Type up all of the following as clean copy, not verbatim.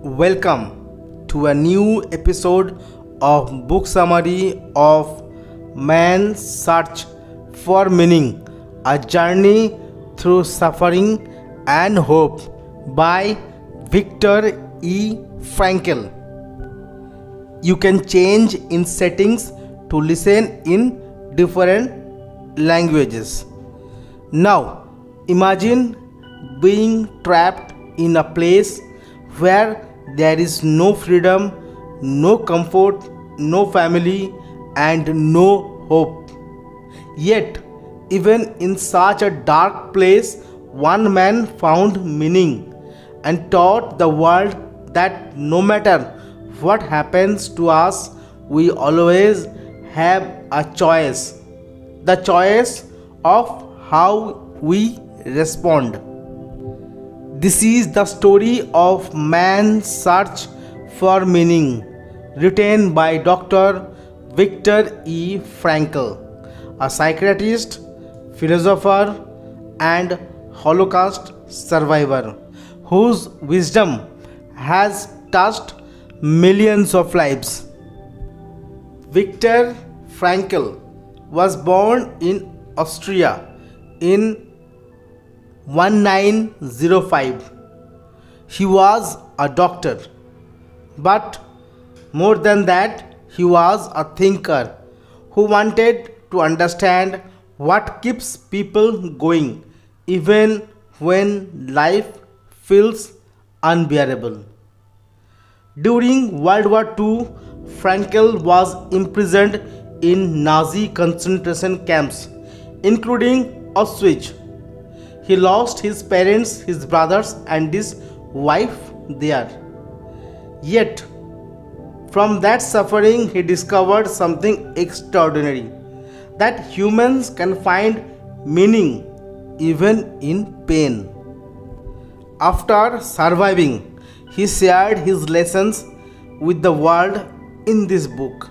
Welcome to a new episode of Book Summary of Man's Search for Meaning, a journey through suffering and hope by Viktor E. Frankl. You can change in settings to listen in different languages. Now, imagine being trapped in a place where there is no freedom, no comfort, no family, and no hope. Yet, even in such a dark place, one man found meaning and taught the world that no matter what happens to us, we always have a choice. The choice of how we respond. This is the story of man's search for meaning, written by Dr. Viktor E. Frankl, a psychiatrist, philosopher, and Holocaust survivor, whose wisdom has touched millions of lives. Viktor Frankl was born in Austria in 1905. He was a doctor, but more than that, he was a thinker who wanted to understand what keeps people going even when life feels unbearable. During World War II, Frankl was imprisoned in Nazi concentration camps, including Auschwitz. He lost his parents, his brothers, and his wife there. Yet, from that suffering, he discovered something extraordinary, that humans can find meaning even in pain. After surviving, he shared his lessons with the world in this book,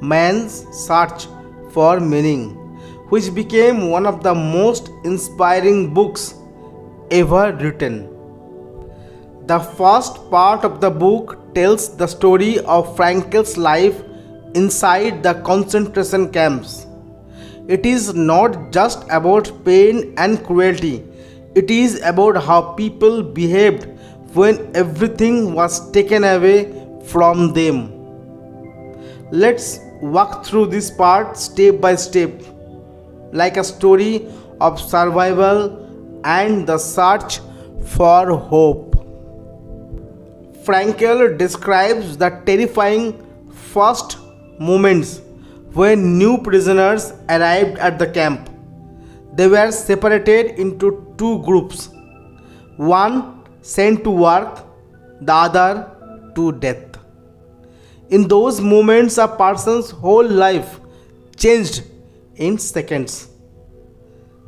Man's Search for Meaning, which became one of the most inspiring books ever written. The first part of the book tells the story of Frankl's life inside the concentration camps. It is not just about pain and cruelty, it is about how people behaved when everything was taken away from them. Let's walk through this part step by step, like a story of survival and the search for hope. Frankl describes the terrifying first moments when new prisoners arrived at the camp. They were separated into two groups, one sent to work, the other to death. In those moments, a person's whole life changed in seconds.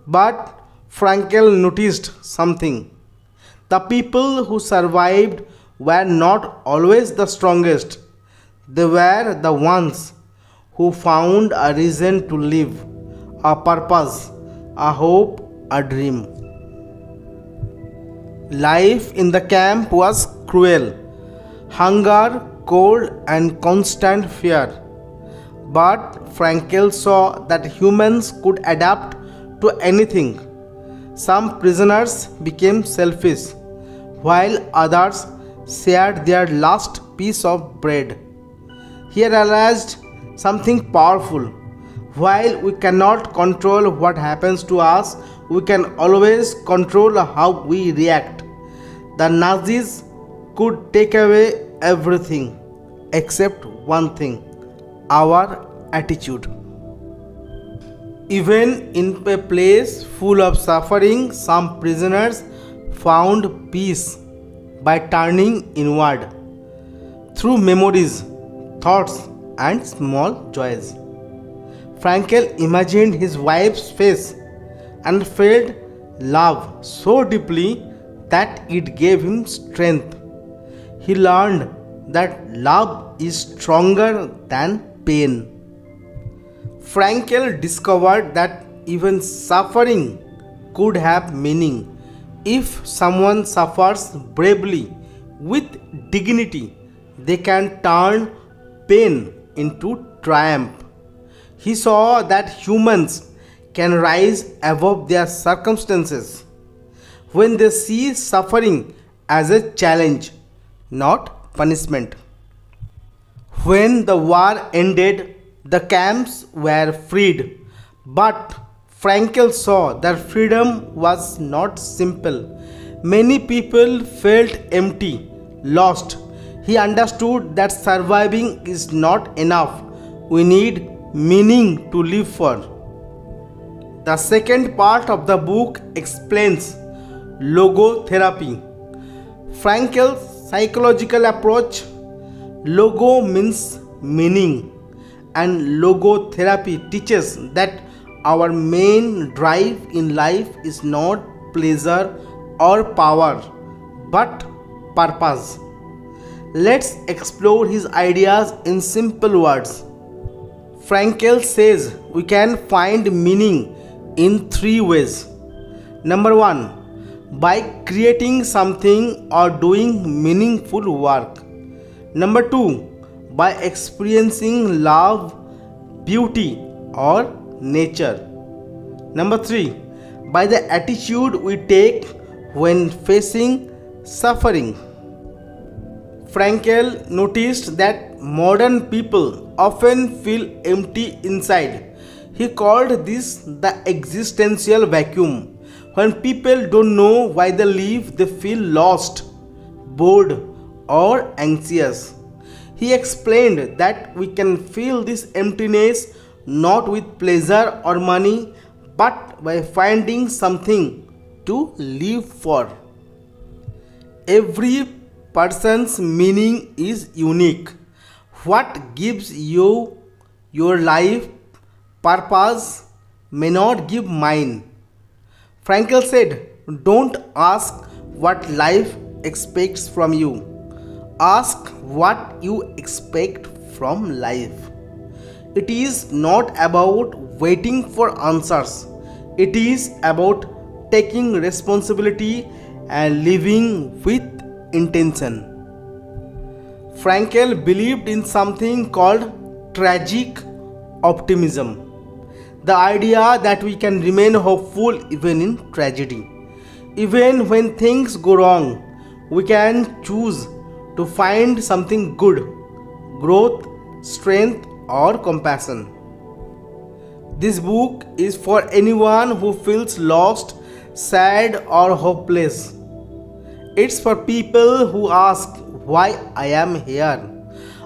But Frankl noticed something. The people who survived were not always the strongest. They were the ones who found a reason to live, a purpose, a hope, a dream. Life in the camp was cruel. Hunger, cold, and constant fear. But Frankl saw that humans could adapt to anything. Some prisoners became selfish, while others shared their last piece of bread. He realized something powerful. While we cannot control what happens to us, we can always control how we react. The Nazis could take away everything except one thing: our attitude. Even in a place full of suffering, some prisoners found peace by turning inward through memories, thoughts, and small joys. Frankl imagined his wife's face and felt love so deeply that it gave him strength. He learned that love is stronger than pain. Frankl discovered that even suffering could have meaning if someone suffers bravely With dignity, they can turn pain into triumph. He saw that humans can rise above their circumstances when they see suffering as a challenge, not punishment. When the war ended, the camps were freed, but Frankl saw that freedom was not simple. Many people felt empty, lost. He understood that surviving is not enough. We need meaning to live for. The second part of the book explains logotherapy. Frankl's psychological approach. Logo means meaning, and logotherapy teaches that our main drive in life is not pleasure or power, but purpose. Let's explore his ideas in simple words. Frankl says we can find meaning in three ways. Number one, by creating something or doing meaningful work. Number two, by experiencing love, beauty, or nature. Number three, by the attitude we take when facing suffering. Frankl noticed that modern people often feel empty inside. He called this the existential vacuum. When people don't know why they live, they feel lost, bored, or anxious. He explained that we can feel this emptiness not with pleasure or money, but by finding something to live for. Every person's meaning is unique. What gives you your life purpose may not give mine. Frankl said, don't ask what life expects from you. Ask what you expect from life. It is not about waiting for answers. It is about taking responsibility and living with intention. Frankl believed in something called tragic optimism. The idea that we can remain hopeful even in tragedy. Even when things go wrong, we can choose to find something good, growth, strength, or compassion. This book is for anyone who feels lost, sad, or hopeless. It's for people who ask why I am here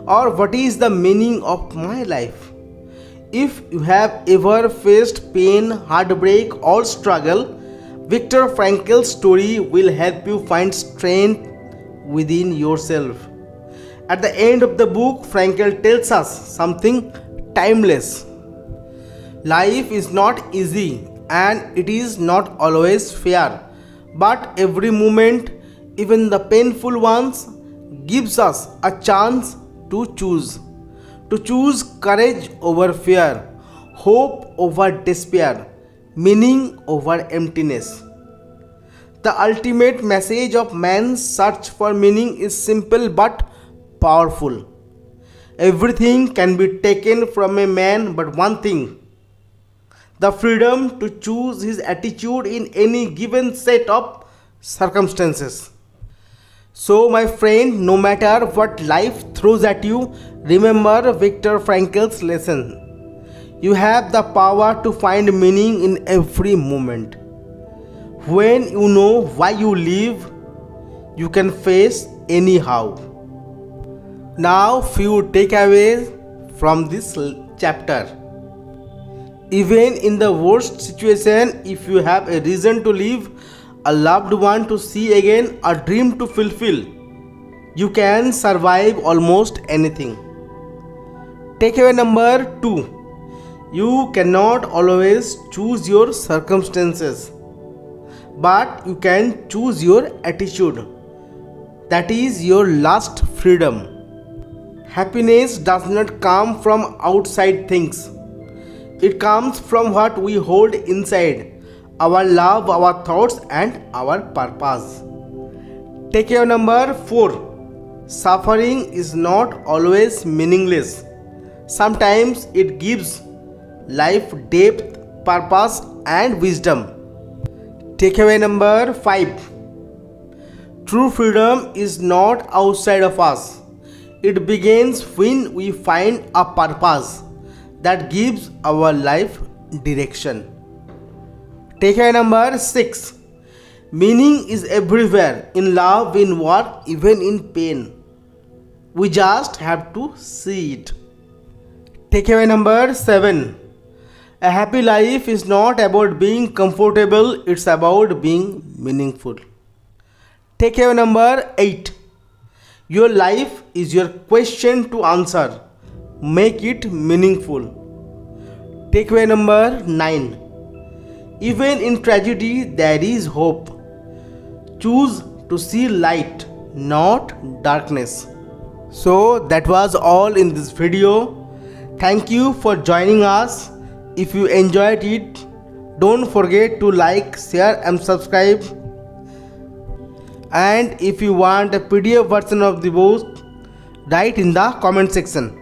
or what is the meaning of my life. If you have ever faced pain, heartbreak, or struggle, Viktor Frankl's story will help you find strength within yourself. At the end of the book, Frankl tells us something timeless. Life is not easy and it is not always fair, but every moment, even the painful ones, gives us a chance to choose. To choose courage over fear, hope over despair, meaning over emptiness. The ultimate message of man's search for meaning is simple but powerful. Everything can be taken from a man but one thing: the freedom to choose his attitude in any given set of circumstances. So, my friend, no matter what life throws at you, remember Viktor Frankl's lesson. You have the power to find meaning in every moment. When you know why you live, you can face anyhow. Now, few takeaways from this chapter. Even in the worst situation, if you have a reason to live, a loved one to see again, a dream to fulfill, you can survive almost anything. Takeaway number 2. You cannot always choose your circumstances, but you can choose your attitude. That is your last freedom. Happiness does not come from outside things. It comes from what we hold inside: our love, our thoughts, and our purpose. Takeaway number 4. Suffering is not always meaningless. Sometimes it gives life depth, purpose, and wisdom. Takeaway number 5. True freedom is not outside of us. It begins when we find a purpose that gives our life direction. Takeaway number 6. Meaning is everywhere, in love, in work, even in pain. We just have to see it. Takeaway number 7. A happy life is not about being comfortable, it's about being meaningful. Takeaway number 8. Your life is your question to answer. Make it meaningful. Takeaway number 9. Even in tragedy, there is hope. Choose to see light, not darkness. So that was all in this video. Thank you for joining us. If you enjoyed it, don't forget to like, share and subscribe. And if you want a PDF version of the book, write in the comment section.